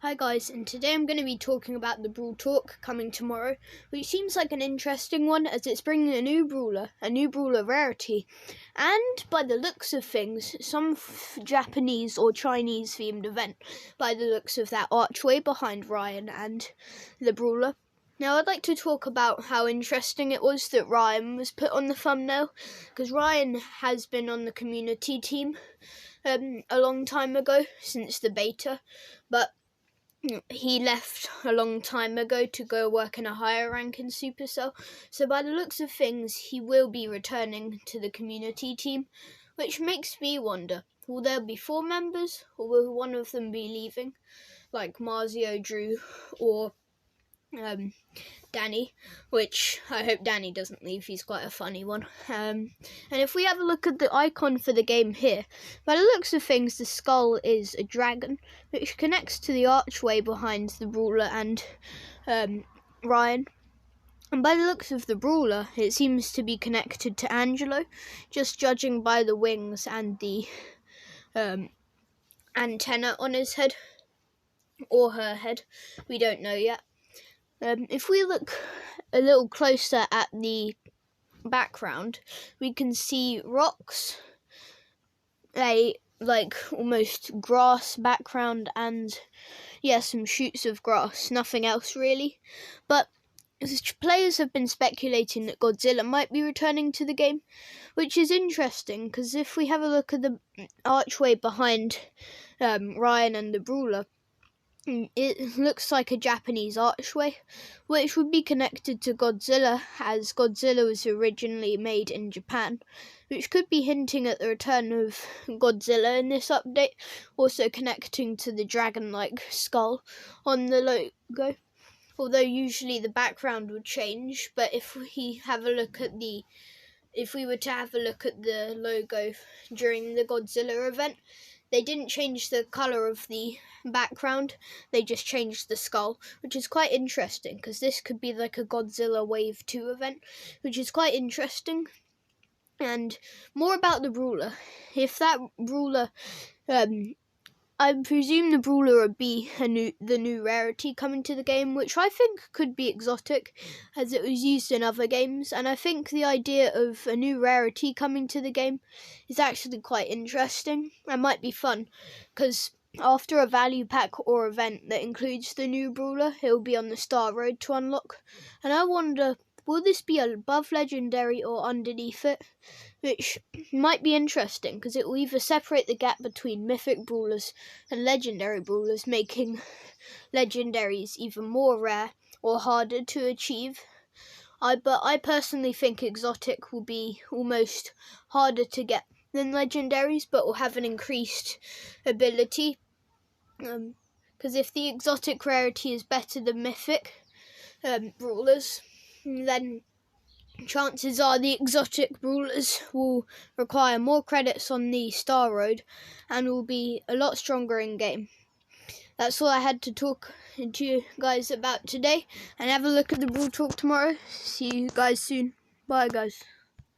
Hi guys, and today I'm going to be talking about the Brawl Talk coming tomorrow, which seems like an interesting one as it's bringing a new brawler rarity, and by the looks of things, some Japanese or Chinese themed event by the looks of that archway behind Ryan and the brawler. Now I'd like to talk about how interesting it was that Ryan was put on the thumbnail, because Ryan has been on the community team a long time ago, since the beta, but he left a long time ago to go work in a higher rank in Supercell, so by the looks of things he will be returning to the community team, which makes me wonder, will there be 4 members or will one of them be leaving, like Marzio, Drew or Danny, which I hope Danny doesn't leave, he's quite a funny one. And if we have a look at the icon for the game here, by the looks of things the skull is a dragon, which connects to the archway behind the brawler and Ryan. And by the looks of the brawler, it seems to be connected to Angelo, just judging by the wings and the antenna on his head, or her head, we don't know yet. If we look a little closer at the background, we can see rocks, a almost grass background, and some shoots of grass, nothing else really. But players have been speculating that Godzilla might be returning to the game, which is interesting because if we have a look at the archway behind Ryan and the brawler, it looks like a Japanese archway, which would be connected to Godzilla, as Godzilla was originally made in Japan, which could be hinting at the return of Godzilla in this update, also connecting to the dragon-like skull on the logo. Although usually the background would change, but if we were to have a look at the logo during the Godzilla event, they didn't change the colour of the background, they just changed the skull, which is quite interesting, because this could be like a Godzilla Wave 2 event, which is quite interesting. And more about the brawler. If that brawler, I presume the brawler would be the new rarity coming to the game, which I think could be exotic, as it was used in other games, and I think the idea of a new rarity coming to the game is actually quite interesting and might be fun, because after a value pack or event that includes the new brawler, it will be on the Star Road to unlock, and I wonder, will this be above Legendary or underneath it? Which might be interesting, because it will either separate the gap between Mythic Brawlers and Legendary Brawlers, making Legendaries even more rare or harder to achieve. But I personally think Exotic will be almost harder to get than Legendaries, but will have an increased ability. Because if the Exotic rarity is better than Mythic Brawlers, then chances are the exotic brawlers will require more credits on the Star Road and will be a lot stronger in game. That's all I had to talk to you guys about today, and have a look at the Brawl Talk tomorrow. See you guys soon. Bye guys.